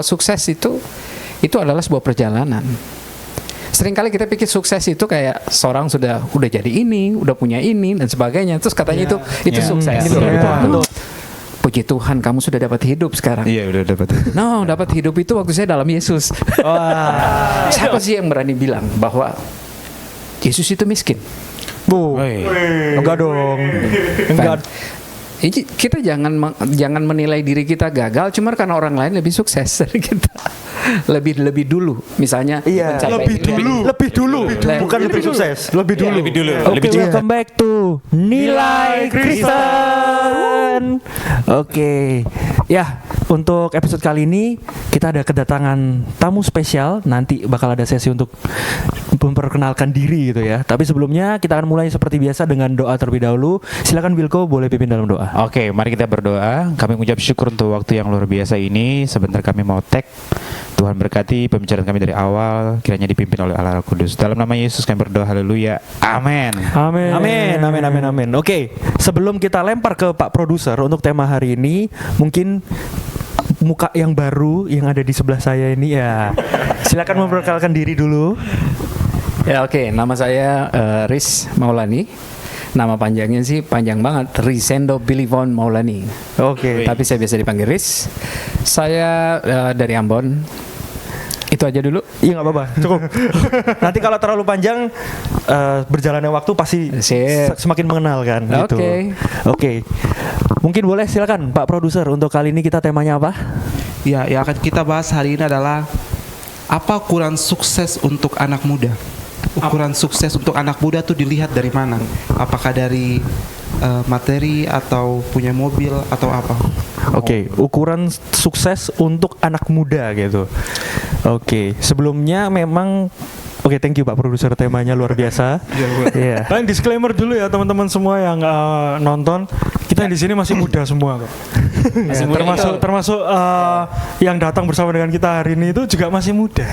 Sukses itu adalah sebuah perjalanan. Seringkali kita pikir sukses itu kayak seorang udah jadi ini, udah punya ini dan sebagainya. Terus katanya itu sukses. Betul. Puji Tuhan kamu sudah dapat hidup sekarang. Iya, udah dapat. No, dapat hidup itu waktu saya dalam Yesus. Siapa sih yang berani bilang bahwa Yesus itu miskin? Enggak dong. Enggak. Kita jangan menilai diri kita gagal cuma karena orang lain lebih sukses dari kita. Lebih dulu misalnya lebih dulu bukan lebih sukses, lebih dulu. Lebih Welcome back to Nilai Kristen. Oke. Ya, untuk episode kali ini kita ada kedatangan tamu spesial. Nanti bakal ada sesi untuk memperkenalkan diri gitu ya. Tapi sebelumnya kita akan mulai seperti biasa dengan doa terlebih dahulu. Silakan Wilko, boleh pimpin dalam doa. Oke, mari kita berdoa. Kami mengucap syukur untuk waktu yang luar biasa ini. Sebentar kami mau tag. Tuhan berkati pembicaraan kami dari awal, kiranya dipimpin oleh Allah Kudus. Dalam nama Yesus kami berdoa, haleluya, amin. Amin. Oke, sebelum kita lempar ke Pak Produser untuk tema hari ini, mungkin muka yang baru yang ada di sebelah saya ini ya. Silakan memperkenalkan diri dulu. Ya oke, nama saya Riz Maulani. Nama panjangnya sih panjang banget, Rizendo Bilivon Maulani. Oke. Tapi saya biasa dipanggil Riz. Saya dari Ambon. Itu aja dulu. Iya nggak apa-apa, cukup. Nanti kalau terlalu panjang, berjalannya waktu pasti semakin mengenal kan. Gitu. Oke. Mungkin boleh silakan Pak Produser, untuk kali ini kita temanya apa? Ya, yang akan kita bahas hari ini adalah apa ukuran sukses untuk anak muda. Ukuran sukses untuk anak muda tuh dilihat dari mana? Apakah dari materi atau punya mobil atau apa? Oke, ukuran sukses untuk anak muda gitu. Oke, sebelumnya memang thank you Pak Produser, temanya luar biasa. Iya. Dan disclaimer dulu ya teman-teman semua yang nonton, kita di sini masih muda semua kok. Termasuk yang datang bersama dengan kita hari ini itu juga masih muda.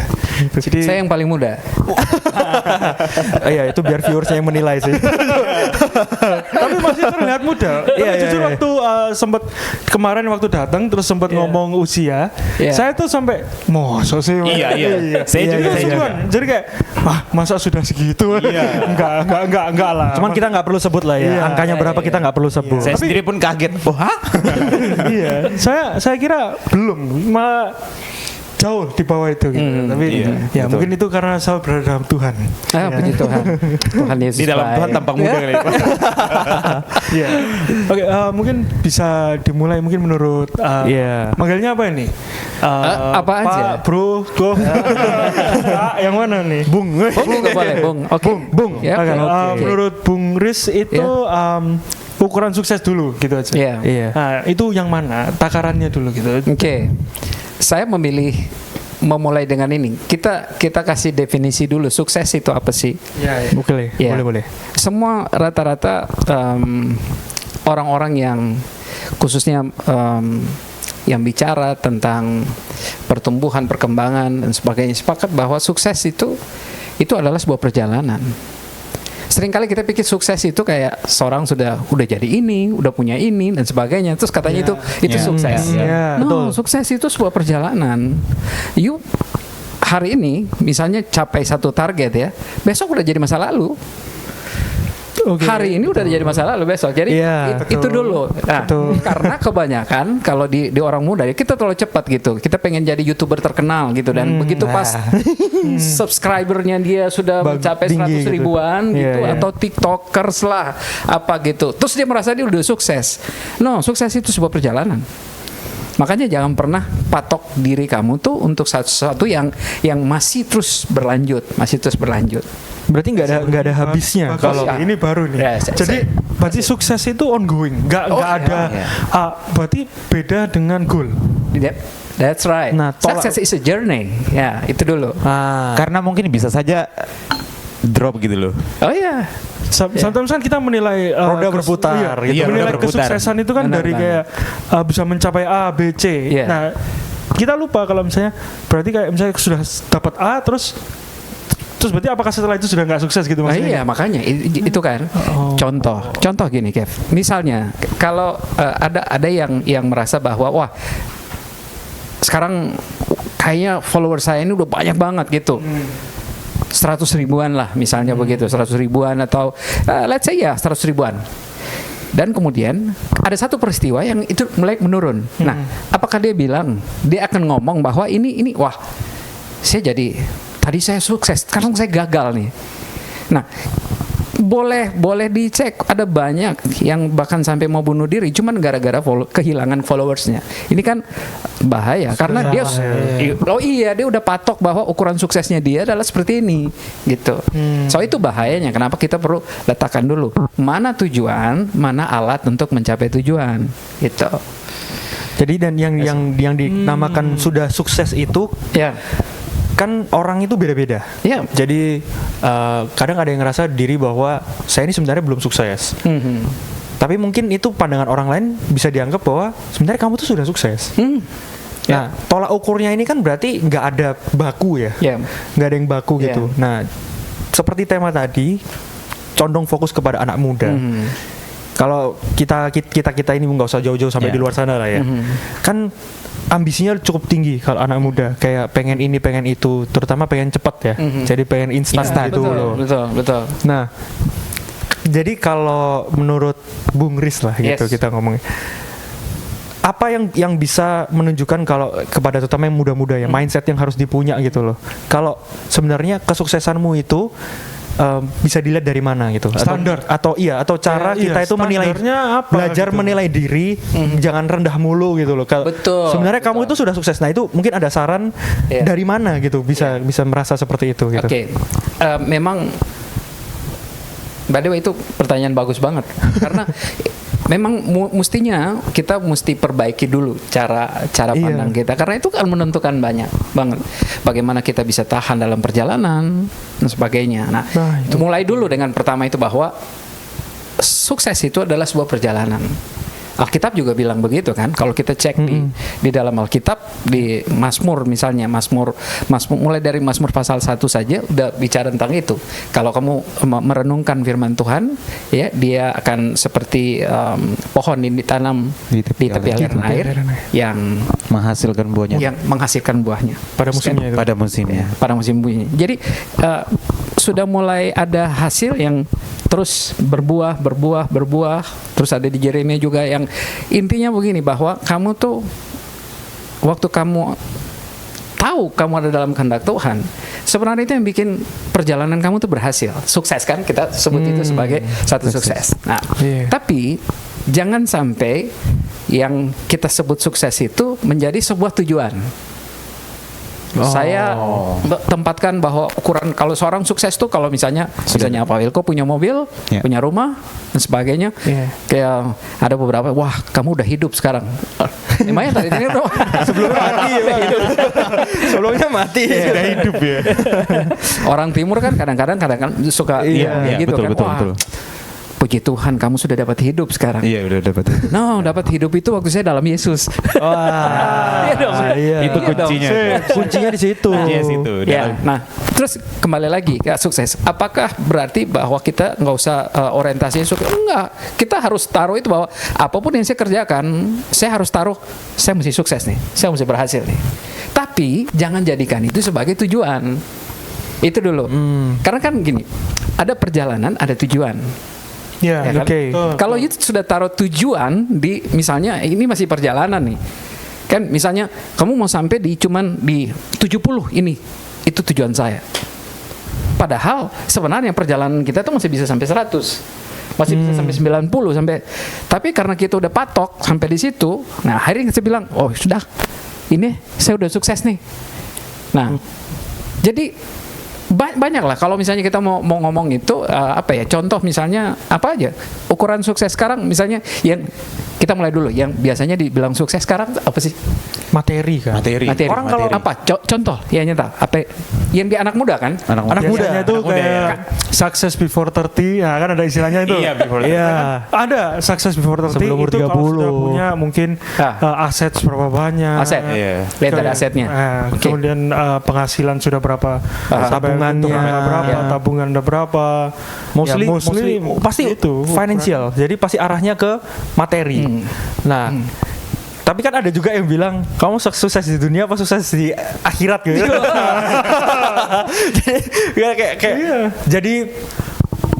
Jadi saya yang paling muda. Iya, itu biar viewersnya yang menilai sih. Tapi masih terlihat muda. Jujur waktu sempat kemarin waktu datang terus sempat ngomong usia, saya tuh sampai masa sih. Iya. Saya juga. Jadi kayak masa sudah segitu? Enggak lah. Cuman kita nggak perlu sebut lah ya. Angkanya berapa kita nggak perlu sebut. Saya sendiri pun kaget. Iya, saya kira belum, malah jauh di bawah itu gitu. Tapi betul. mungkin itu karena saya berada dalam Tuhan. Puji Tuhan. Tuhan Yesus. Di dalam Tuhan tampak muda kali. Iya. Oke, mungkin bisa dimulai mungkin menurut manggilnya apa ini? Apa aja? Pak, Bro, Go. Yang mana nih? Bung juga boleh, Bung. Oke. Bung. Ya, Okay. Menurut Bung Riz itu ukuran sukses dulu gitu aja. Iya. Nah, itu yang mana? Takarannya dulu gitu. Oke. Saya memulai dengan ini. Kita kasih definisi dulu. Sukses itu apa sih? Boleh. Semua rata-rata orang-orang yang khususnya yang bicara tentang pertumbuhan, perkembangan dan sebagainya sepakat bahwa sukses itu adalah sebuah perjalanan. Seringkali kita pikir sukses itu kayak seorang udah jadi ini, udah punya ini dan sebagainya. Terus katanya itu sukses. No, sukses itu sebuah perjalanan. You hari ini misalnya capai satu target ya, besok udah jadi masa lalu. Hari ini udah jadi masa lalu, besok. Jadi itu dulu. Nah, karena kebanyakan kalau di orang muda kita terlalu cepat gitu. Kita pengen jadi YouTuber terkenal gitu dan begitu pas subscribernya dia sudah mencapai 100 ribuan gitu atau TikTokers lah apa gitu. Terus dia merasa dia udah sukses. No, sukses itu sebuah perjalanan. Makanya jangan pernah patok diri kamu tuh untuk sesuatu yang masih terus berlanjut. Berarti nggak ada habisnya. Kalau ini baru nih. Jadi berarti sukses itu ongoing, nggak ada. Berarti beda dengan goal. That's right. Nah, success is a journey. Ya, itu dulu. Karena mungkin bisa saja drop gitu loh. Oh iya. Sometimes kan kita menilai roda berputar, menilai kesuksesan itu kan dari kayak bisa mencapai A, B, C. Nah, kita lupa kalau misalnya berarti kayak misalnya sudah dapat A terus berarti apakah setelah itu sudah nggak sukses gitu maksudnya? Iya, makanya itu kan contoh gini, Kev. Misalnya kalau ada yang merasa bahwa wah sekarang kayaknya follower saya ini udah banyak banget gitu. 100 ribuan lah misalnya begitu, 100 ribuan atau let's say ya 100 ribuan. Dan kemudian ada satu peristiwa yang itu mulai menurun. Nah, apakah dia akan ngomong bahwa ini wah, tadi saya sukses, sekarang saya gagal nih. Nah, boleh dicek, ada banyak yang bahkan sampai mau bunuh diri cuman gara-gara kehilangan followersnya. Ini kan bahaya karena dia dia udah patok bahwa ukuran suksesnya dia adalah seperti ini gitu. So itu bahayanya. Kenapa kita perlu letakkan dulu mana tujuan, mana alat untuk mencapai tujuan gitu. Jadi dan yang dinamakan sudah sukses itu kan orang itu beda-beda. Yeah. Jadi kadang ada yang ngerasa diri bahwa saya ini sebenarnya belum sukses. Tapi mungkin itu pandangan orang lain bisa dianggap bahwa sebenarnya kamu tuh sudah sukses. Nah, tolak ukurnya ini kan berarti nggak ada baku ya, nggak ada yang baku gitu. Nah, seperti tema tadi, condong fokus kepada anak muda. Kalau kita ini nggak usah jauh-jauh sampai di luar sana lah ya. Kan ambisinya cukup tinggi kalau anak muda, kayak pengen ini pengen itu, terutama pengen cepat ya. Jadi pengen instan gitu loh. Betul. Nah, jadi kalau menurut Bung Riz lah gitu kita ngomongin, apa yang bisa menunjukkan kalau kepada terutama yang muda-muda ya, mindset yang harus dipunya gitu loh. Kalau sebenarnya kesuksesanmu itu bisa dilihat dari mana gitu, standar atau cara kita itu menilai, belajar gitu, menilai diri, jangan rendah mulu gitu loh. Betul. Sebenarnya kamu itu sudah sukses. Nah itu mungkin ada saran dari mana gitu bisa merasa seperti itu gitu. Oke. Memang by the way itu pertanyaan bagus banget karena memang mestinya kita mesti perbaiki dulu cara pandang kita, karena itu kan menentukan banyak banget bagaimana kita bisa tahan dalam perjalanan dan sebagainya. Nah mulai dulu dengan pertama itu bahwa sukses itu adalah sebuah perjalanan. Alkitab juga bilang begitu kan. Kalau kita cek di dalam Alkitab, di Mazmur misalnya, Mazmur mulai dari Mazmur pasal 1 saja udah bicara tentang itu. Kalau kamu merenungkan firman Tuhan, ya dia akan seperti pohon yang ditanam di tepi aliran air yang menghasilkan buahnya pada musimnya. Pada musimnya. Jadi sudah mulai ada hasil yang terus berbuah. Terus ada di Yeremia juga yang intinya begini, bahwa kamu tuh waktu kamu tahu kamu ada dalam kehendak Tuhan, sebenarnya itu yang bikin perjalanan kamu tuh berhasil, sukses kan, kita sebut itu sebagai satu sukses. Nah, tapi jangan sampai yang kita sebut sukses itu menjadi sebuah tujuan. Saya tempatkan bahwa ukuran kalau seorang sukses tuh kalau misalnya Pak Wilko punya mobil, punya rumah dan sebagainya, kayak ada beberapa, wah kamu udah hidup sekarang. Emangnya tadi ini sebelumnya mati ya, sebelumnya mati sudah hidup ya. Orang Timur kan kadang-kadang suka gitu betul, kan. Betul. Puji Tuhan kamu sudah dapat hidup sekarang. Iya, udah dapat. No, dapat hidup itu waktu saya dalam Yesus. Itu kuncinya. Kuncinya di situ. Nah, terus kembali lagi ke sukses. Apakah berarti bahwa kita nggak usah orientasinya sukses? Enggak. Kita harus taruh itu bahwa apapun yang saya kerjakan, saya harus taruh saya mesti sukses nih. Saya mesti berhasil nih. Tapi jangan jadikan itu sebagai tujuan. Itu dulu. Karena kan gini, ada perjalanan, ada tujuan. Ya kan? Kalau itu sudah taruh tujuan di, misalnya ini masih perjalanan nih, kan misalnya kamu mau sampai di cuman di 70 ini, itu tujuan saya. Padahal sebenarnya perjalanan kita tuh masih bisa sampai 100, masih bisa sampai 90 sampai. Tapi karena kita udah patok sampai di situ, nah akhirnya kita bilang, oh sudah, ini saya udah sukses nih. Nah, jadi banyak lah kalau misalnya kita mau ngomong itu contoh misalnya apa aja ukuran sukses sekarang, misalnya yang kita mulai dulu yang biasanya dibilang sukses sekarang apa sih? Materi kan. Materi. Orang kalau apa contoh ya nyata apa yang di anak muda kan? Anak muda itu kayak success before 30, ya kan ada istilahnya itu. Iya, before 30. Ada success before 30 sebelum umur 30. Kalau sudah punya mungkin aset berapa banyak. Lihat ada asetnya. Kemudian penghasilan sudah berapa, tabungannya berapa, tabungan udah berapa. Mostly pasti itu financial. Jadi pasti arahnya ke materi. Nah, Tapi kan ada juga yang bilang kamu sukses di dunia apa sukses di akhirat gitu. Jadi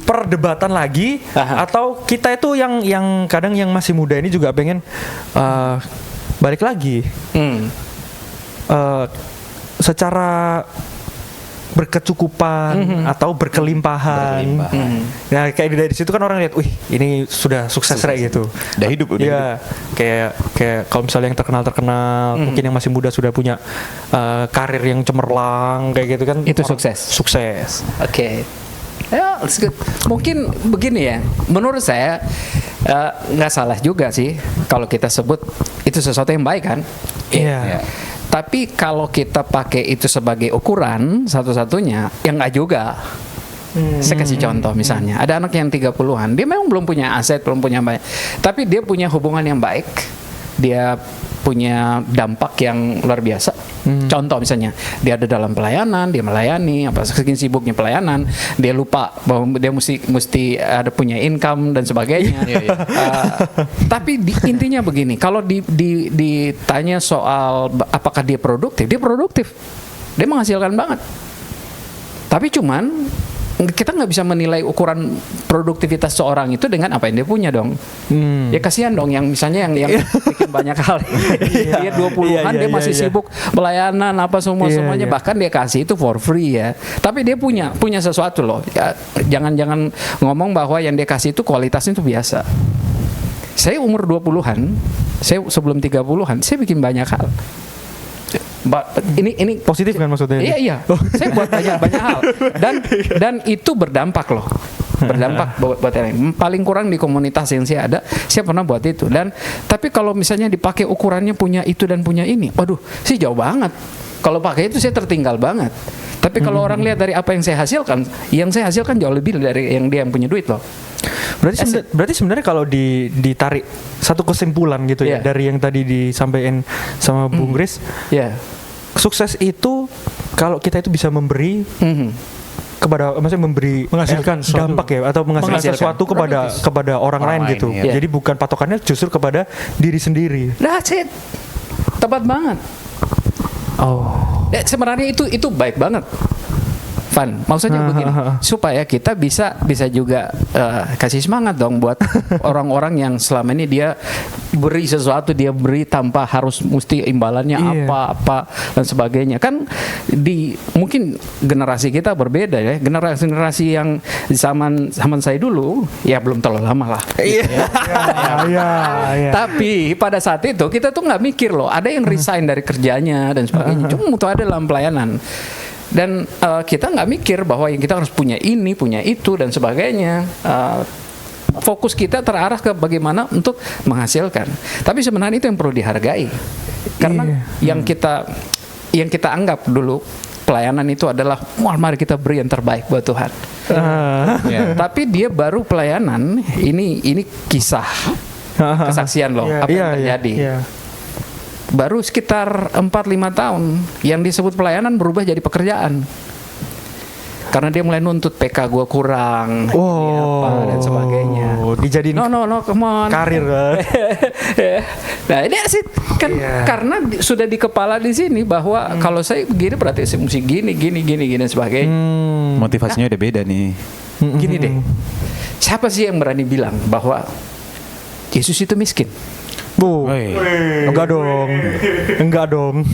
perdebatan lagi. Atau kita itu yang kadang yang masih muda ini juga pengen balik lagi. Secara berkecukupan atau berkelimpahan. Nah, kayak dari situ kan orang lihat, wih, ini sudah sukses kayak gitu. Udah hidup. Iya, kayak kalau misalnya yang terkenal, mungkin yang masih muda sudah punya karir yang cemerlang kayak gitu kan. Itu sukses. Sukses. Oke. Ya, that's good. Mungkin begini ya. Menurut saya nggak salah juga sih kalau kita sebut itu sesuatu yang baik kan. Iya. Tapi kalau kita pakai itu sebagai ukuran satu-satunya, ya nggak juga. Saya kasih contoh misalnya, ada anak yang 30-an, dia memang belum punya aset, belum punya banyak, tapi dia punya hubungan yang baik, dia punya dampak yang luar biasa. Contoh misalnya, dia ada dalam pelayanan, dia melayani, apa saking sibuknya pelayanan, dia lupa bahwa dia mesti ada punya income dan sebagainya. Tapi intinya begini, kalau ditanya soal apakah dia produktif, dia menghasilkan banget. Tapi cuman kita nggak bisa menilai ukuran produktivitas seorang itu dengan apa yang dia punya dong. Ya kasihan dong yang misalnya yang bikin banyak hal. Dia 20-an dia masih sibuk pelayanan apa semuanya bahkan dia kasih itu for free ya. Tapi dia punya sesuatu loh. Ya, jangan ngomong bahwa yang dia kasih itu kualitasnya itu biasa. Saya umur 20-an, saya sebelum 30-an, saya bikin banyak hal. Ini Positif kan maksudnya? Iya. Saya buat banyak hal dan itu berdampak loh. Berdampak buat yang paling kurang di komunitas yang saya ada, saya pernah buat itu. Dan tapi kalau misalnya dipakai ukurannya punya itu dan punya ini, waduh, sih jauh banget. Kalau pakai itu saya tertinggal banget. Tapi kalau orang lihat dari apa yang saya hasilkan jauh lebih dari yang dia yang punya duit loh. Berarti sebenarnya kalau ditarik satu kesimpulan gitu ya dari yang tadi disampaikan sama Bung Chris, sukses itu kalau kita itu bisa memberi kepada, maksudnya memberi menghasilkan dampak ya, atau menghasilkan sesuatu kepada orang lain gitu. Jadi bukan patokannya justru kepada diri sendiri. That's it. Tepat banget. Sebenarnya itu baik banget. Fun. Maksudnya begini, supaya kita bisa juga kasih semangat dong buat orang-orang yang selama ini dia beri sesuatu, dia beri tanpa harus mesti imbalannya apa dan sebagainya. Kan mungkin generasi kita berbeda ya. Generasi yang zaman saya dulu ya belum terlalu lama lah. Tapi pada saat itu kita tuh nggak mikir loh, ada yang resign dari kerjanya dan sebagainya. Cuma untuk ada dalam pelayanan. Dan kita nggak mikir bahwa yang kita harus punya ini, punya itu dan sebagainya. Fokus kita terarah ke bagaimana untuk menghasilkan. Tapi sebenarnya itu yang perlu dihargai. Karena yang kita anggap dulu pelayanan itu adalah, mari kita beri yang terbaik buat Tuhan. Tapi dia baru pelayanan, ini kisah kesaksian loh, apa yang terjadi. Baru sekitar 4-5 tahun yang disebut pelayanan berubah jadi pekerjaan. Karena dia mulai nuntut PK gue kurang, apa dan sebagainya. Dijadiin come on. Karir kan. Nah ini sih kan karena sudah di kepala di sini bahwa kalau saya begini berarti saya mesti gini dan sebagainya. Motivasinya udah beda nih. Gini deh, siapa sih yang berani bilang bahwa Yesus itu miskin? Enggak dong.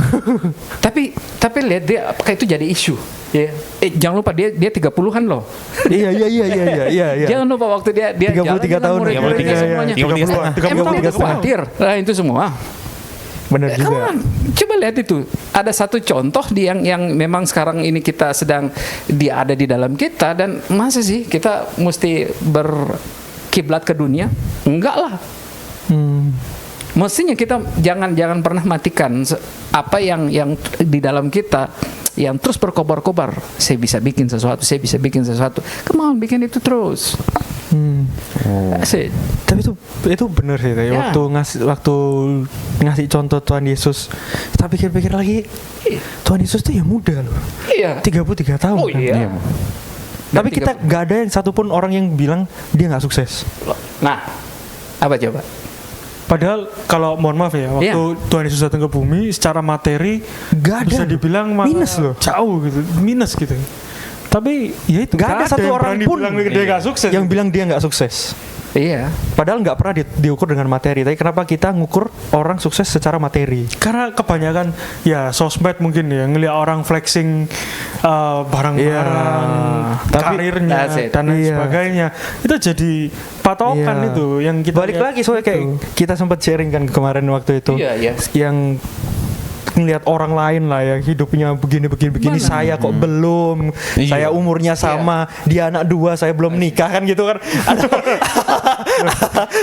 Tapi lihat dia apakah itu jadi isu? Ya. Jangan lupa dia 30-an loh. Iya. Jangan lupa waktu dia 33 tahun. Murid-muridnya semuanya. 33 khawatir. Nah, itu semua. Benar juga. Coba lihat itu. Ada satu contoh yang memang sekarang ini kita sedang dia ada di dalam kita, dan masa sih kita mesti berkiblat ke dunia? Enggak lah. Mestinya kita jangan pernah matikan apa yang di dalam kita yang terus berkobar-kobar. Saya bisa bikin sesuatu. Come on, bikin itu terus. Tapi itu benar sih. Waktu ngasih contoh Tuhan Yesus, kita pikir-pikir lagi, Tuhan Yesus tuh ya muda loh. 33 tahun. Oh iya. Tapi kita nggak ada yang satupun orang yang bilang dia nggak sukses. Nah, apa coba? Padahal kalau mohon maaf ya, waktu Tuhan Yesus datang ke bumi secara materi Gak ada. bisa dibilang malah Minus loh. jauh gitu, minus gitu. Tapi ya itu Gak ada satu yang orang berani pun bilang dia nggak sukses. yang bilang dia nggak sukses. Iya. Padahal nggak pernah diukur dengan materi. Tapi kenapa kita ngukur orang sukses secara materi? Karena kebanyakan ya sosmed mungkin ya ngelihat orang flexing barang-barang, Tapi- karirnya That's it. dan lain Iya. sebagainya. Itu jadi patokan Iya. itu yang kita Balik lihat lagi soalnya kayak itu. kita sempat sharing kan kemarin waktu itu. Iya, iya. Yang ngelihat orang lain lah yang hidupnya begini Mana? saya kok belum, Iya. saya umurnya sama, dia anak 2, saya belum nikah kan gitu kan,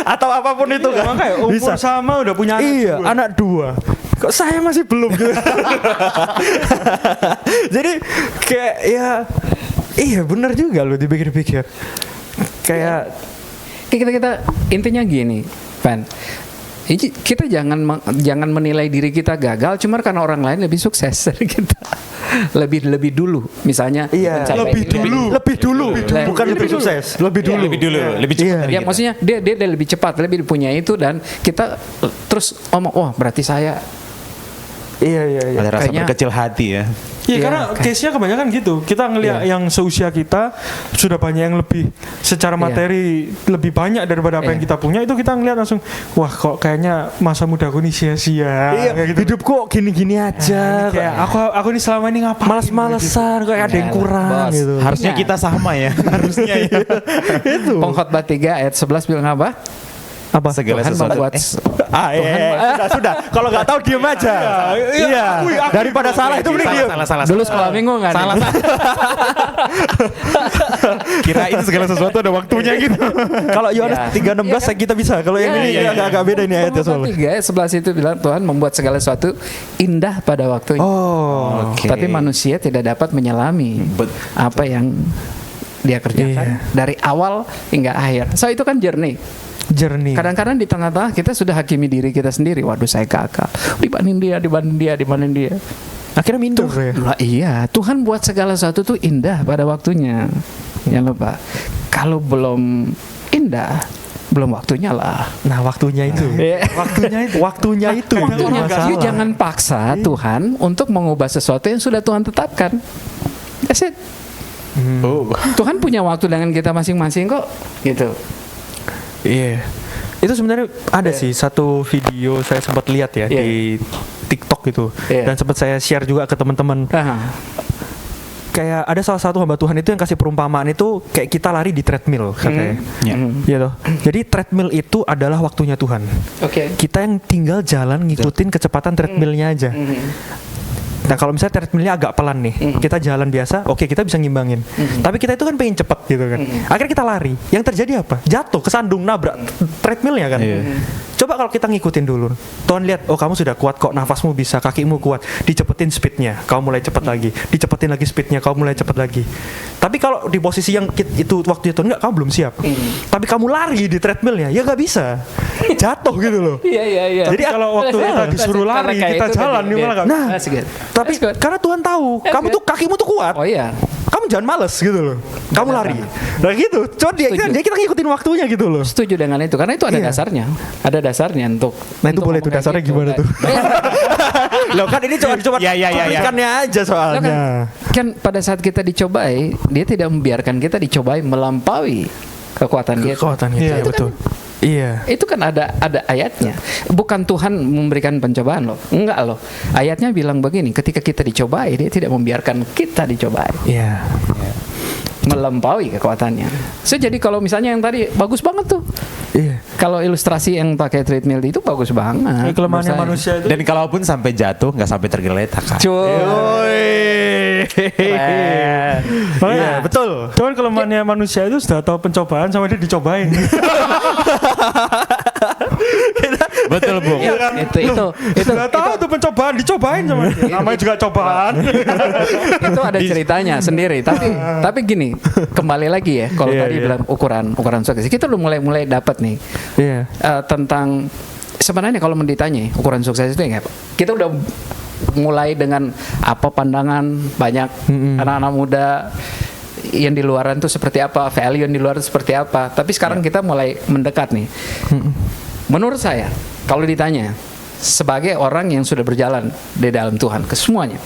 atau apapun itu Iya, kan, makanya umur bisa. sama udah punya anak Iya, juga. anak 2. Kok saya masih belum gitu. Jadi kayak ya iya benar juga loh dipikir-pikir. Kayak Kita intinya gini, Van. Kita jangan menilai diri kita gagal cuma karena orang lain lebih sukses dari kita. Lebih dulu misalnya iya, mencapai lebih ini. dulu, bukan lebih sukses, lebih dulu. lebih cepat Iya. dari Ya kita. maksudnya dia lebih cepat, lebih punya itu dan kita terus ngomong, "Oh, berarti saya." Iya. Ada rasa Kayaknya- berkecil hati ya. Iya, Iya, karena case-nya kebanyakan gitu. Kita ngelihat yang seusia kita sudah banyak yang lebih secara materi lebih banyak daripada apa yang kita punya, itu kita ngelihat langsung, wah kok kayaknya masa mudaku ini sia-sia. Iya, Kayak gitu. hidup kok gini-gini aja. Kayak aku ini selama ini ngapain? Males-malesan, kayak ada yang Yalah, kurang bos. gitu. Harusnya kita sama ya. Harusnya ya. Pengkhotbah 3 ayat 11 bilang apa? Apa? Segala Tuhan sesuatu. membuat Sudah. Kalau nggak tahu diam aja. Iya. Daripada salah itu mending diam. Salah. dulu sekolah minggu kan? Salah. Kira itu segala sesuatu ada waktunya gitu. Kalau Yohanes Ya. 3:16 kita bisa. Kalau yang ini agak beda ini ayatnya Pengkhotbah soalnya. 3 ayat 11 itu bilang Tuhan membuat segala sesuatu indah pada waktunya. Oh. Oke. Tapi manusia tidak dapat menyelami apa yang dia kerjakan dari awal hingga akhir. So itu kan journey. Jernih. Kadang-kadang di tengah-tengah kita sudah hakimi diri kita sendiri. Waduh, saya gagal. Dibanding dia. Akhirnya minder ya. Lah iya, Tuhan buat segala sesuatu tuh indah pada waktunya. Jangan lupa. Kalau belum indah, belum waktunya lah. Nah, waktunya itu. Waktunya itu. Waktunya. masalah. You jangan paksa Tuhan untuk mengubah sesuatu yang sudah Tuhan tetapkan. That's it. Oh. Tuhan punya waktu dengan kita masing-masing kok, gitu. Iya. Itu sebenarnya ada sih satu video saya sempat lihat ya di TikTok gitu. Iya. Dan sempat saya share juga ke teman-teman. Aha. Kayak ada salah satu hamba Tuhan itu yang kasih perumpamaan itu kayak kita lari di treadmill katanya. Ya. Iya toh. Jadi treadmill itu adalah waktunya Tuhan. Oke. Kita yang tinggal jalan ngikutin kecepatan treadmillnya aja. Nah kalau misalnya treadmillnya agak pelan nih, kita jalan biasa, oke kita bisa ngimbangin. Tapi kita itu kan pengen cepet gitu kan. Akhirnya kita lari. Yang terjadi apa? Jatuh, kesandung, nabrak treadmillnya kan. Iya. Coba kalau kita ngikutin dulu. Tuhan lihat, oh kamu sudah kuat kok, nafasmu bisa, kakimu kuat. Dicepetin speednya, kamu mulai cepet lagi. Dicepetin lagi speednya, kamu mulai cepet lagi. Tapi kalau di posisi yang itu waktu itu enggak, kamu belum siap. Tapi kamu lari di treadmillnya, ya nggak bisa. Jatuh gitu loh. Iya. Jadi kalau waktu kita disuruh lari, kita jalan, gimana nggak? Nah, That's good. Tapi That's good. karena Tuhan tahu, kamu tuh kakimu tuh kuat. Oh iya. Kamu jangan males gitu loh. Kamu lari. Nah gitu. Coba kita ngikutin waktunya gitu loh. Setuju dengan itu karena itu ada Iya. dasarnya. Ada dasarnya untuk. Nah itu untuk boleh tuh ngomong dasarnya kayak gitu. gimana tuh? Loh kan ini cuma Ya. cuplikannya aja Lo soalnya. kan pada saat kita dicobai, dia tidak membiarkan kita dicobai melampaui kekuatan dia. Kekuatan itu. Iya, Itu betul. Kan, iya. Itu kan ada ayatnya. Bukan Tuhan memberikan pencobaan loh. Enggak loh. Ayatnya bilang begini, ketika kita dicobai, dia tidak membiarkan kita dicobai. Iya. Melampaui kekuatannya. So, jadi kalau misalnya yang tadi bagus banget tuh. Iya. Kalau ilustrasi yang pakai treadmill itu bagus banget. Kelemahannya menurut manusia itu. Dan kalaupun sampai jatuh nggak sampai tergeletak kan. Cuy. Iya, betul. Cuman kelemahannya manusia itu sudah tahu pencobaan sama dia dicobain. Betul, Bung. Itu Sudah tahu tuh pencobaan, dicobain sama dia. Namanya juga cobaan. itu ada ceritanya sendiri. Tapi gini, kembali lagi ya. Kalau tadi bilang ukuran sukses, kita udah mulai dapat nih Iya. tentang sebenarnya kalau ditanya ukuran sukses itu yang apa? Kita udah mulai dengan apa pandangan banyak anak-anak muda yang di luaran tuh seperti apa, value yang di luar itu seperti apa. Tapi sekarang kita mulai mendekat nih. Menurut saya kalau ditanya sebagai orang yang sudah berjalan di dalam Tuhan ke semuanya,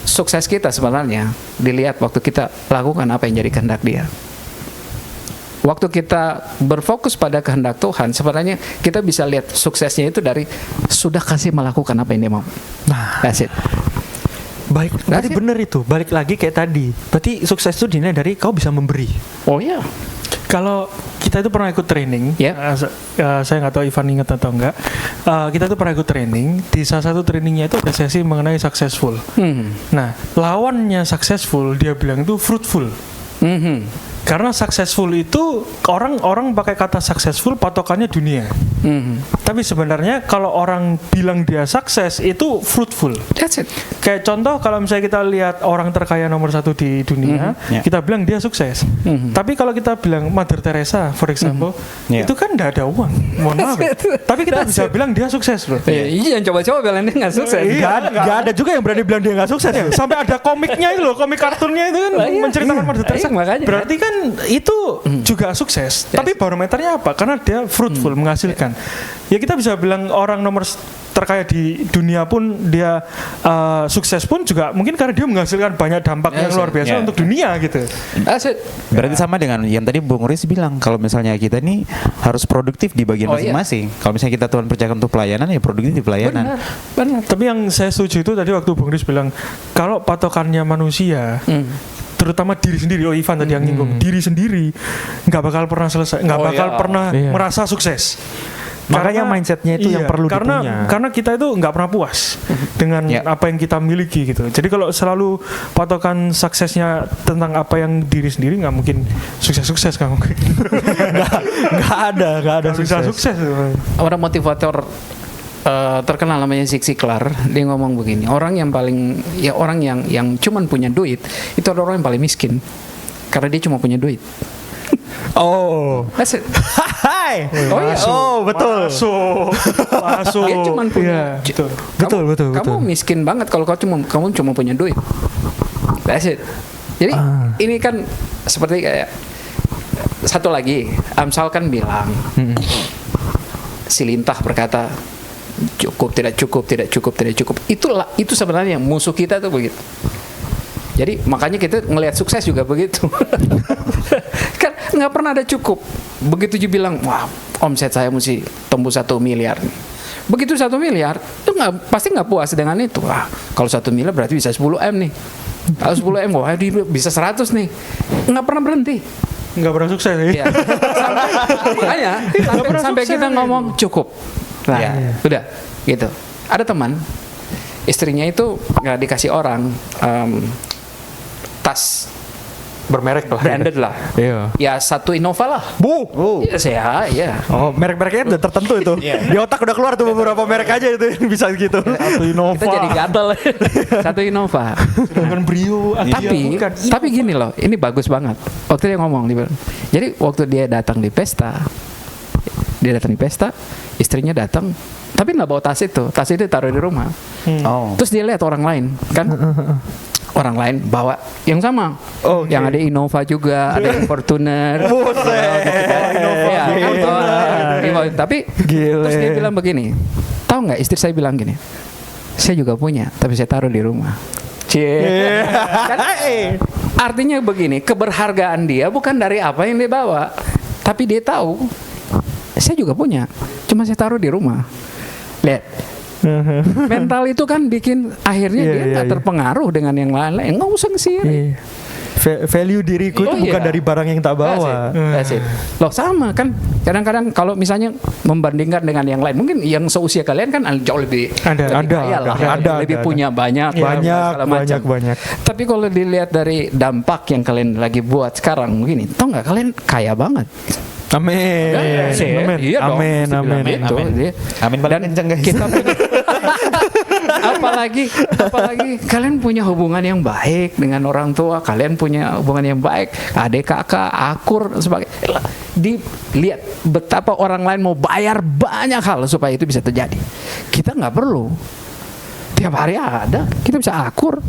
sukses kita sebenarnya dilihat waktu kita lakukan apa yang jadi kehendak Dia. Waktu kita berfokus pada kehendak Tuhan, sebenarnya kita bisa lihat suksesnya itu dari sudah kasih melakukan apa yang Dia mau. Nah, That's it. baik, berarti That's it. bener itu. Balik lagi kayak tadi. Berarti sukses itu dinilai dari kau bisa memberi. Oh ya. Kalau kita itu pernah ikut training, Ya. Saya nggak tahu Ivan ingat atau enggak. Kita itu pernah ikut training. Di salah satu trainingnya itu ada sesi mengenai successful. Nah, lawannya successful dia bilang itu fruitful. Karena successful itu orang pakai kata successful patokannya dunia. Tapi sebenarnya kalau orang bilang dia sukses itu fruitful. That's it. Kayak contoh kalau misalnya kita lihat orang terkaya nomor 1 di dunia, kita bilang dia sukses. Tapi kalau kita bilang Mother Teresa, for example, itu kan nggak ada uang. Mohon maaf. Tapi kita bisa bilang dia sukses, bro. Iya, coba-coba bilang dia nggak sukses. Gak ada juga yang berani bilang dia nggak sukses. Sampai ada komiknya itu loh, komik kartunnya itu kan Iya, menceritakan Mother Teresa. makanya. Berarti kan itu juga sukses. Tapi barometernya apa? Karena dia fruitful, menghasilkan. Ya kita bisa bilang orang nomor terkaya di dunia pun dia sukses pun juga mungkin karena dia menghasilkan banyak dampak yang luar biasa untuk dunia gitu. That's it. Berarti sama dengan yang tadi Bung Riz bilang, kalau misalnya kita ini harus produktif di bagian masing-masing. Kalau misalnya kita Tuhan percayakan untuk pelayanan, ya produktif di pelayanan. Benar. Tapi yang saya setuju itu tadi waktu Bung Riz bilang kalau patokannya manusia terutama diri sendiri, Ivan tadi yang nyinggung diri sendiri nggak bakal pernah selesai, nggak bakal pernah merasa sukses. Makanya mindsetnya itu yang perlu dipunya. Karena kita itu nggak pernah puas dengan apa yang kita miliki gitu. Jadi kalau selalu patokan suksesnya tentang apa yang diri sendiri, nggak mungkin sukses nggak mungkin. nggak ada sukses. Orang motivator terkenal namanya Zig Ziglar, dia ngomong begini, orang yang cuman punya duit itu adalah orang yang paling miskin karena dia cuma punya duit. Oh. That's it. Hai. Oh iya. Oh, betul. Masuk. Dia cuma punya Betul. Kamu miskin banget kalau kamu cuma punya duit. That's it. Jadi ini kan seperti kayak satu lagi, Amsal kan bilang si lintah berkata tidak cukup. Itu sebenarnya musuh kita tuh begitu. Jadi makanya kita ngelihat sukses juga begitu. Kan nggak pernah ada cukup. Begitu dia bilang, wah omset saya mesti tembus 1 miliar. Begitu 1 miliar, itu pasti nggak puas dengan itu. Wah, kalau 1 miliar berarti bisa 10 M nih. Kalau 10 M, wah dia bisa 100 nih. Nggak pernah berhenti. Nggak pernah sukses ya. Makanya sampai kita ngomong cukup. Nah, udah gitu. Ada teman, istrinya itu nggak dikasih orang tas Bermerek lah. branded lah. Iya. Ya satu Innova lah. Iya. Oh, merek-mereknya udah tertentu itu. Di otak udah keluar tuh beberapa merek aja itu yang bisa gitu. Satu Innova. Kita jadi gatel. Satu Innova. Sedangkan Brio, Tapi gini loh, ini bagus banget. Waktu dia ngomong, jadi waktu dia datang di pesta, istrinya datang, tapi nggak bawa tas itu taruh di rumah. Terus dia lihat orang lain, kan? Orang lain bawa yang sama, yang ada Innova juga, ada yang Fortuner. Tapi terus dia bilang begini, tahu nggak, istri saya bilang gini, saya juga punya, tapi saya taruh di rumah. Kan, artinya begini, keberhargaan dia bukan dari apa yang dia bawa, tapi dia tahu saya juga punya, cuma saya taruh di rumah. Lihat. Mental itu kan bikin akhirnya dia nggak terpengaruh dengan yang lain-lain. Nggak usah ngesiri. Value diriku itu bukan dari barang yang tak bawa. That's it. Loh sama kan. Kadang-kadang kalau misalnya membandingkan dengan yang lain, mungkin yang seusia kalian kan jauh lebih kaya lah, lebih punya banyak. Tapi kalau dilihat dari dampak yang kalian lagi buat sekarang begini, tau nggak kalian kaya banget. Amin. Iya dong. Amin paling kenceng guys. Kita punya apalagi kalian punya hubungan yang baik dengan orang tua, kalian punya hubungan yang baik, adik kakak, akur sebagainya. Dilihat betapa orang lain mau bayar banyak hal supaya itu bisa terjadi. Kita nggak perlu. Tiap hari ada, kita bisa akur.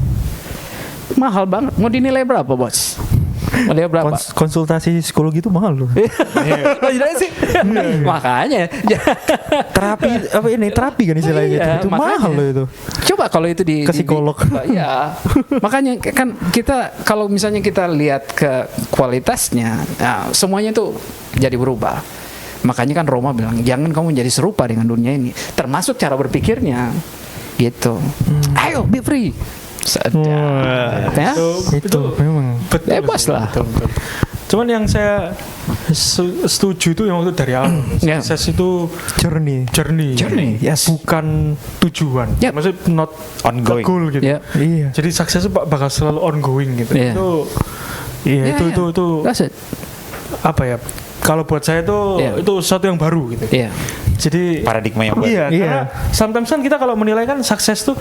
Mahal banget. Mau dinilai berapa, Bos? Dia berapa? Konsultasi psikologi itu mahal loh. Oh, jelas sih. Makanya terapi kan istilahnya Iya, gitu. Itu makanya. mahal loh itu. Coba kalau itu Ke psikolog. Iya. Makanya kan kita kalau misalnya kita lihat ke kualitasnya, nah, semuanya itu jadi berubah. Makanya kan Roma bilang jangan kamu menjadi serupa dengan dunia ini, termasuk cara berpikirnya, gitu. Ayo be free. Ya, Itu memang bebas lah. Betul. Cuman yang saya setuju itu yang waktu dari awal. Ya. Sukses itu journey. journey. Yes. Bukan tujuan. Yep. Maksudnya not Ongoing. the goal gitu. Ya. Iya. Jadi sukses itu bakal selalu ongoing gitu. Iya. Itu That's it. apa ya? Kalau buat saya Iya. itu sesuatu yang baru gitu. Iya. Jadi Paradigma yang baru. Iya, Iya. karena sometimes kan kita kalau menilai kan sukses tuh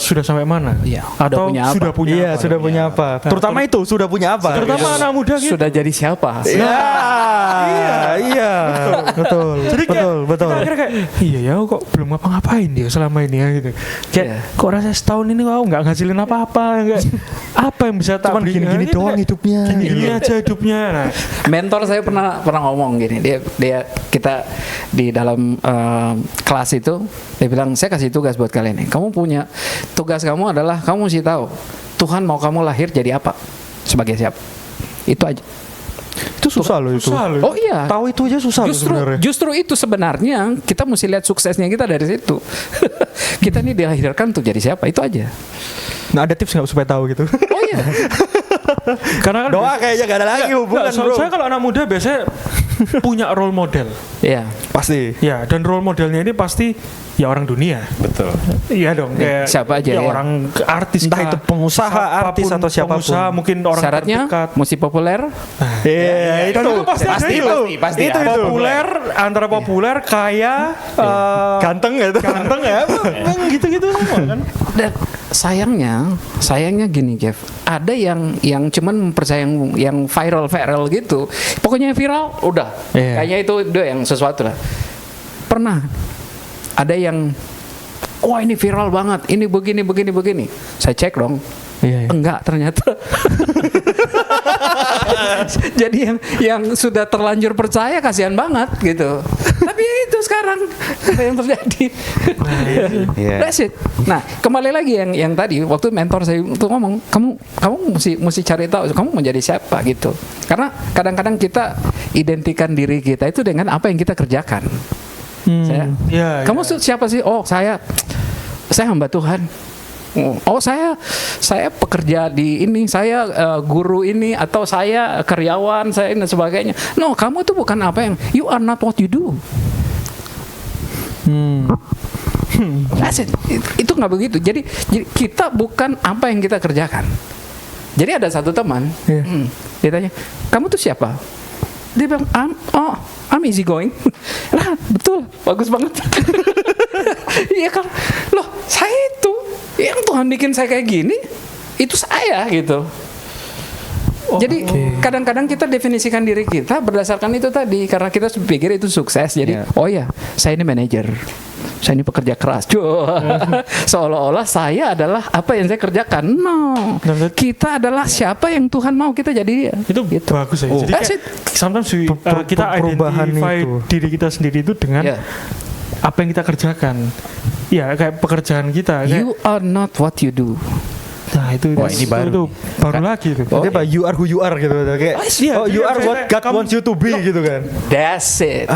sudah sampai mana? Iya. Atau Udah punya apa? sudah punya Iya, apa? sudah punya apa? Terutama itu sudah punya apa? Terutama anak muda gitu. Sudah jadi siapa? Iya. Betul. Jadi kayak, Betul. kita akhirnya kayak iya ya kok belum ngapa-ngapain dia selama ini ya gitu. Kayak Iya. kok rasa setahun ini kok nggak ngasilin apa-apa, nggak apa yang bisa tak Cuman beli. gini-gini Gitu, doang kayak, hidupnya. Gini aja hidupnya. Nah, Mentor saya pernah ngomong gini, kita di dalam kelas itu dia bilang saya kasih tugas buat kalian nih. Kamu punya tugas, kamu adalah kamu mesti tahu Tuhan mau kamu lahir jadi apa, sebagai siapa. Itu aja. Itu susah loh itu. susah loh. Oh iya. Tahu itu aja susah loh sebenarnya. Justru itu sebenarnya kita mesti lihat suksesnya kita dari situ. Kita ini dilahirkan untuk jadi siapa, itu aja. Nah, ada tips nggak supaya tahu gitu? Oh iya. Karena kan Doa kayaknya gak ada lagi hubungan, bro. Saya kalau anak muda biasanya punya role model. Iya. Pasti. Ya, dan role modelnya ini pasti ya orang dunia. Betul. Iya dong, kayak Siapa aja ya, ya? orang artis Entah kah, itu pengusaha, artis atau siapapun. pengusaha, mungkin orang Syaratnya terdekat. mesti populer. Iya, Dan itu pasti ada itu. pasti Itu ada. populer, antara populer, kaya, Ganteng gitu. ganteng ya, gitu-gitu semua kan. Dan sayangnya gini Jeff, ada yang cuman percaya yang viral gitu. Pokoknya yang viral udah. Iya. Kayaknya itu dia yang sesuatu lah. Pernah ada yang wah ini viral banget, ini begini. Saya cek dong. Iya. Enggak ternyata. Jadi yang sudah terlanjur percaya kasihan banget gitu. Tapi ya itu sekarang yang terjadi. Iya. That's it. Nah, kembali lagi yang tadi waktu mentor saya itu ngomong, kamu mesti cari tahu kamu mau jadi siapa gitu. Karena kadang-kadang kita identikan diri kita itu dengan apa yang kita kerjakan. Kamu siapa sih? Oh, saya hamba Tuhan. Oh, saya pekerja di ini, saya guru ini, atau saya karyawan, saya dan sebagainya. No, kamu itu bukan apa yang you are not what you do. That's it. Itu nggak begitu. Jadi kita bukan apa yang kita kerjakan. Jadi ada satu teman, dia tanya, kamu tuh siapa? Dia bilang, I'm easy going. Nah, betul, bagus banget. Iya kan, loh saya itu yang Tuhan bikin saya kayak gini, itu saya gitu. Jadi kadang-kadang kita definisikan diri kita berdasarkan itu tadi, karena kita pikir itu sukses. Jadi oh ya, saya ini manajer, saya ini pekerja keras. Seolah-olah saya adalah apa yang saya kerjakan. No, kita adalah siapa yang Tuhan mau kita jadi dia. Itu gitu. bagus ya. Jadi kayak, sometimes kita perubahan identify itu. diri kita sendiri itu dengan apa yang kita kerjakan. Ya kayak pekerjaan kita. You are not what you do. Nah itu baru lagi itu. Jadi Pak, you are who you are gitu. Kayak, you are what God wants you to be gitu kan. That's it.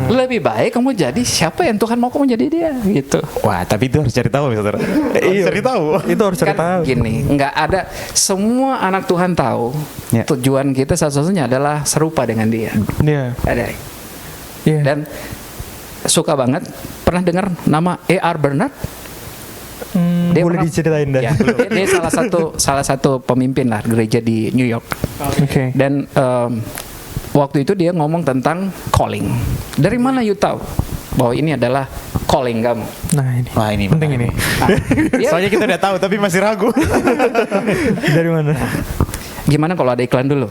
Lebih baik kamu jadi siapa yang Tuhan mau kamu jadi dia gitu. Wah, tapi itu harus cari tahu, saudara. Iya. Cari tahu. Itu harus cari tahu. Gini, nggak ada, semua anak Tuhan tahu tujuan kita satu-satunya adalah serupa dengan dia. Iya. Ada. Iya. Dan suka banget, pernah dengar nama A.R. Bernard? Dia Boleh diceritain dah. Ya, dia salah satu pemimpin lah gereja di New York. Oke. Dan waktu itu dia ngomong tentang calling. Dari mana you tahu bahwa ini adalah calling kamu? Nah ini. Wah, ini penting ini. Soalnya kita udah tahu tapi masih ragu. Dari mana? Gimana kalau ada iklan dulu?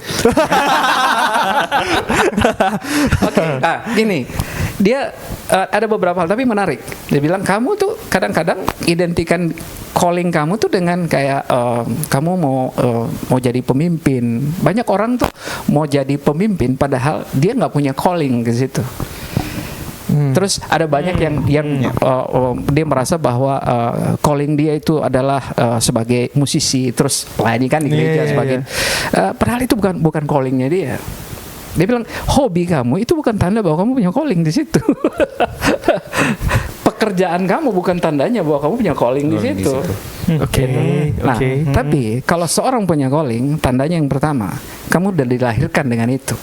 Oke, gini, dia ada beberapa hal tapi menarik. Dia bilang kamu tuh kadang-kadang identikan calling kamu tuh dengan kayak kamu mau jadi pemimpin. Banyak orang tuh mau jadi pemimpin padahal dia nggak punya calling ke situ. Terus ada banyak yang dia merasa bahwa calling dia itu adalah sebagai musisi, terus pelayani kan di gereja sebagai padahal itu bukan callingnya dia. Dia bilang hobi kamu itu bukan tanda bahwa kamu punya calling di situ. Pekerjaan kamu bukan tandanya bahwa kamu punya calling di situ. Oke. Nah, tapi kalau seorang punya calling, tandanya yang pertama, kamu udah dilahirkan dengan itu.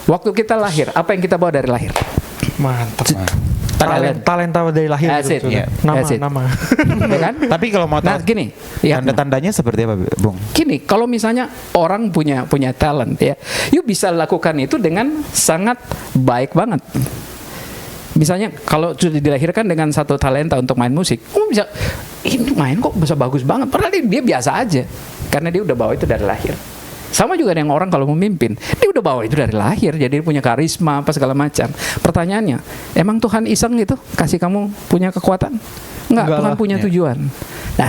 Waktu kita lahir, apa yang kita bawa dari lahir? Mantap. Talenta dari lahir That's gitu. it. Nama. Ya kan? Tapi kalau mau Nah, tahu gini, ya, tanda-tandanya seperti apa, Bung? gini, kalau misalnya orang punya talent ya, you bisa lakukan itu dengan sangat baik banget. Misalnya kalau sudah dilahirkan dengan satu talenta untuk main musik, kamu bisa ini main kok bisa bagus banget. Padahal dia biasa aja, karena dia udah bawa itu dari lahir. Sama juga dengan orang kalau memimpin, dia udah bawa itu dari lahir, jadi dia punya karisma apa segala macam. Pertanyaannya, emang Tuhan iseng gitu kasih kamu punya kekuatan? Enggak, Tuhan punya tujuan. Nah,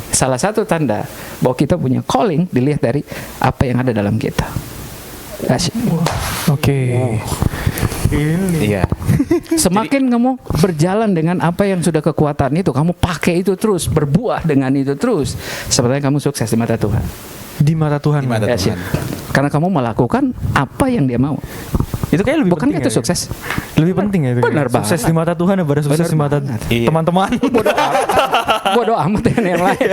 salah satu tanda bahwa kita punya calling dilihat dari apa yang ada dalam kita. Oke. Iya. Semakin kamu berjalan dengan apa yang sudah kekuatan itu, kamu pakai itu terus, berbuah dengan itu terus, sebenarnya kamu sukses di mata Tuhan. Di mata Tuhan. Karena kamu melakukan apa yang Dia mau. Itu kayak lebih Bukan penting. itu sukses? Lebih penting ya itu. Benar Sukses banget. di mata Tuhan daripada sukses di mata teman-teman. Bodoh amat dengan yang lain.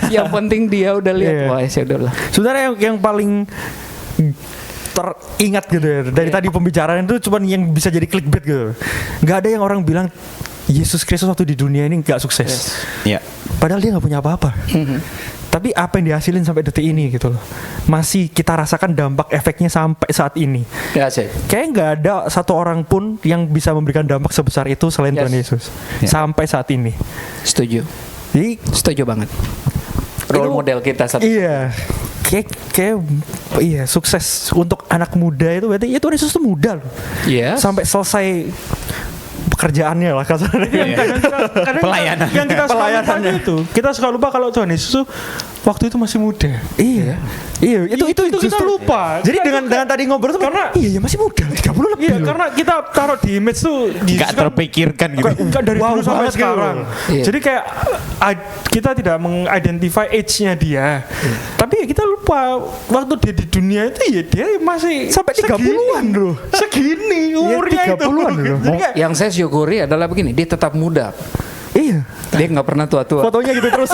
Yang penting dia udah lihat, wah ya udahlah. Sebenarnya yang paling teringat gitu ya dari tadi pembicaraan itu cuman yang bisa jadi clickbait gitu. Nggak ada yang orang bilang Yesus Kristus waktu di dunia ini nggak sukses. Iya. Padahal dia nggak punya apa-apa. Tapi apa yang dihasilin sampai detik ini gitu loh, masih kita rasakan dampak efeknya sampai saat ini. Ya sih. Kayaknya nggak ada satu orang pun yang bisa memberikan dampak sebesar itu selain Tuhan Yesus sampai saat ini. Setuju. Jadi Setuju banget. Role model kita satu. iya, kayak sukses untuk anak muda itu berarti ya Tuhan Yesus itu muda loh. Iya. Sampai selesai pekerjaannya lah kasarnya. Pelayanan. Yang kita suka lupa itu, kita suka lupa kalau Tuhan Yesus tuh waktu itu masih muda. Iya, itu kita justru lupa. Jadi dengan tadi ngobrol tuh karena iya masih muda, 30 lebih. Iya, karena kita taruh di image tuh Nggak terpikirkan gitu. Enggak dari dulu sampai banget sekarang. Iya. Jadi kayak kita tidak mengidentify age-nya dia. Tapi ya kita lupa waktu dia di dunia itu ya dia masih Sampai 30-an loh. Segini umurnya itu. 30-an loh. Jadi kayak, Yang saya syukuri adalah begini, dia tetap muda. Iya. Dia nggak pernah tua-tua. Fotonya gitu terus.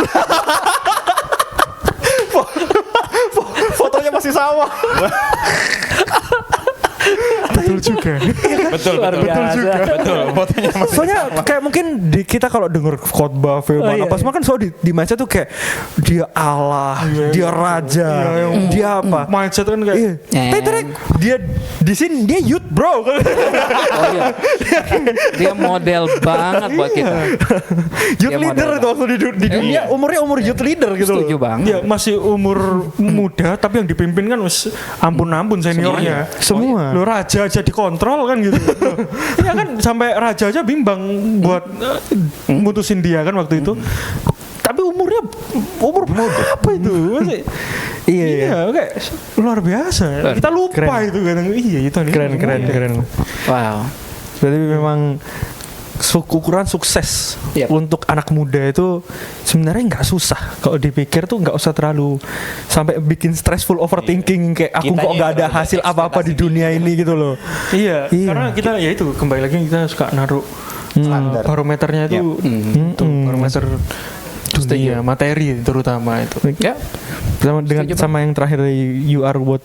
Fotonya masih sama. betul juga. Betul. Fotonya masih Soalnya kayak mungkin di kita kalau denger khotbah firman apa semua kan selalu di mindset tuh kayak dia Allah, dia raja, dia apa? Mindset kan kayak Iya. Tapi ternyata dia di sini dia youth bro. Oh, iya. Dia model banget buat kita. Youth Dia leader model itu waktu di dunia umurnya umur youth leader gitu. Setuju banget. ya masih umur muda tapi yang dipimpin kan ampun seniornya. Semua. Lo raja aja dikontrol kan gitu. Ya kan sampai raja aja bimbang buat mutusin dia kan waktu itu. Tapi umur berapa itu? Masih, iya, kayak luar biasa. Kita lupa Keren. itu kadang. Iya, itu Keren. Wow. Berarti memang ukuran sukses untuk anak muda itu sebenarnya nggak susah kalau dipikir tuh, nggak usah terlalu sampai bikin stressful overthinking kayak aku kok nggak ada hasil apa-apa di dunia ini gitu loh. Iya, karena kita ya itu kembali lagi kita suka naruh barometernya itu barometer dunia materi terutama itu. Ya. Sama yang terakhir you are what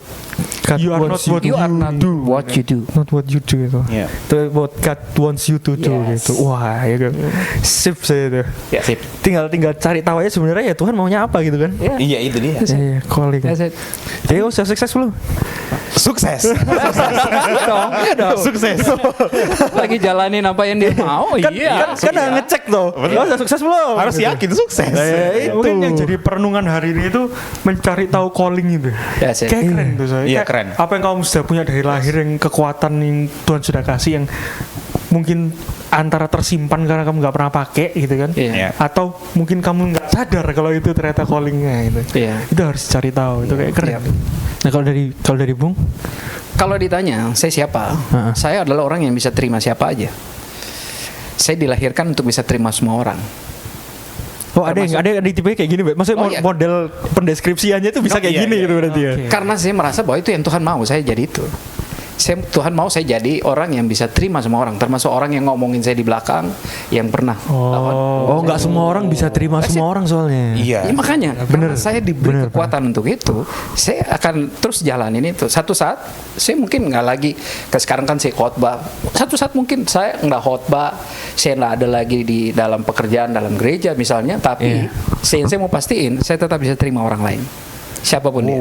God You are wants not what You are not what you do. not what you do itu. Iya. Itu what God wants you to do Yes. gitu. Wah, ya kan. Sip saya itu. Ya, sip. Tinggal cari tahu aja sebenarnya ya Tuhan maunya apa gitu kan. Iya, itu dia. Iya, calling. That's it. Jadi udah sukses belum? Sukses. Dong, iya dong. Sukses. Lagi jalanin apa yang dia mau, iya. Kan udah ngecek tuh. Udah sukses belum? Harus yakin sukses. Itu. Mungkin yang jadi perenungan hari ini itu mencari tahu calling itu. That's it. Kayak keren tuh saya. Iya, Kayak keren. Apa yang kamu sudah punya dari lahir, yang kekuatan yang Tuhan sudah kasih, yang mungkin antara tersimpan karena kamu nggak pernah pakai gitu kan, Iya. atau mungkin kamu nggak sadar kalau itu ternyata callingnya gitu. Iya. Itu harus cari tahu, itu kayak keren. Iya. Nah kalau dari Bung, Kalau ditanya saya siapa, saya adalah orang yang bisa terima siapa aja. Saya dilahirkan untuk bisa terima semua orang. oh ada yang tipe kayak gini, maksudnya Oh, iya. model pendeskripsiannya itu bisa kayak gini gitu berarti ya. Karena saya merasa bahwa itu yang Tuhan mau saya jadi itu. Tuhan mau saya jadi orang yang bisa terima semua orang, termasuk orang yang ngomongin saya di belakang, yang pernah lawan. Oh nggak semua orang bisa terima semua orang soalnya. Iya. Ya, makanya Bener. karena saya diberi Bener, kekuatan untuk itu, saya akan terus jalanin itu. Satu saat saya mungkin nggak lagi, sekarang kan saya khotbah. Satu saat mungkin saya nggak khotbah, saya nggak ada lagi di dalam pekerjaan dalam gereja misalnya, tapi saya mau pastiin saya tetap bisa terima orang lain, siapapun dia.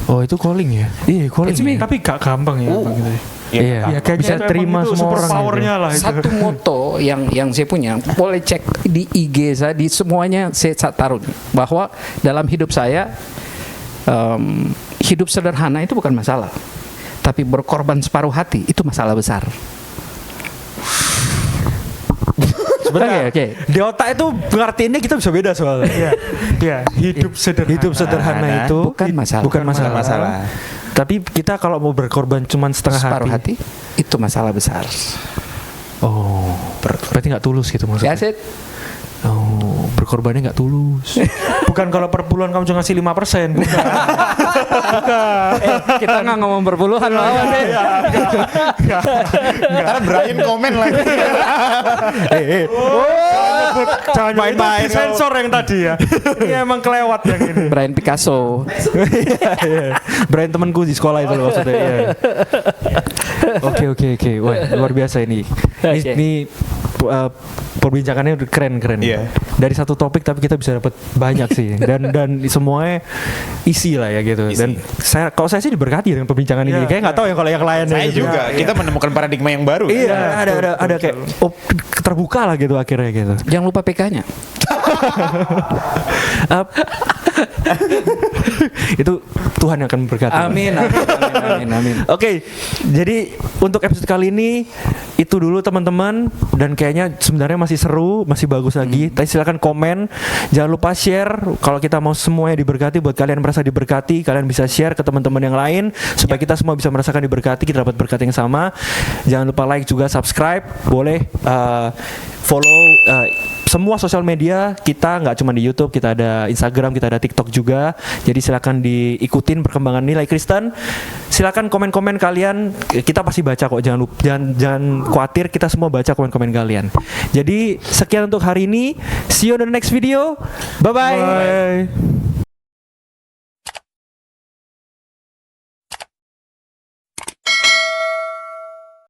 Oh itu calling ya? Iya calling. It's me. Ya. Tapi gak gampang ya gitu. Iya. Ya, kayaknya Bisa itu terima emang itu semua super orang. powernya lah itu. Satu moto yang saya punya, boleh cek di IG saya, di semuanya saya taruh bahwa dalam hidup saya hidup sederhana itu bukan masalah, tapi berkorban separuh hati itu masalah besar. Sebenarnya Oke. di otak itu pengertiannya kita bisa beda soalnya. Iya. Iya, hidup sederhana. Hidup sederhana itu Bukan masalah. Bukan masalah. masalah. Tapi kita kalau mau berkorban cuman setengah Separuh hati. hati itu masalah besar. Oh, berarti nggak tulus gitu maksudnya. Ya, saya Oh, berkorbannya nggak tulus. Bukan kalau per bulan kamu cuma ngasih 5%, bukan. kita nggak ngomong berpuluhan lawan deh. Karena Brian komen lagi. Jangan main sensor yang tadi ya. Ini emang kelewat yang ini. Brian Picasso. Brian temanku di sekolah itu loh maksudnya. Iya. Oke. Wah, luar biasa ini. Ini perbincangannya udah keren. Iya. Dari satu topik tapi kita bisa dapat banyak sih. Dan semuanya isi lah ya gitu. Isi. Dan kalau saya sih diberkati dengan perbincangan ini. Iya, Kayak nggak tahu ya kalau yang lain. Saya gitu. juga. Kita menemukan paradigma yang baru. Iya, ada kayak terbuka lah gitu akhirnya gitu. Jangan lupa PK-nya. Itu Tuhan yang akan memberkati. Amin. Oke, jadi untuk episode kali ini itu dulu teman-teman, dan kayaknya sebenarnya masih seru, masih bagus lagi. Tapi silakan komen, jangan lupa share. Kalau kita mau semuanya diberkati, buat kalian merasa diberkati, kalian bisa share ke teman-teman yang lain supaya kita semua bisa merasakan diberkati, kita dapat berkat yang sama. Jangan lupa like juga, subscribe, boleh follow semua sosial media kita, nggak cuma di YouTube, kita ada Instagram, kita ada TikTok juga. Jadi silakan diikutin perkembangan Nilai Kristen. Silakan komen-komen kalian, kita pasti baca kok. Jangan khawatir, kita semua baca komen-komen kalian. Jadi sekian untuk hari ini. See you on the next video. Bye bye.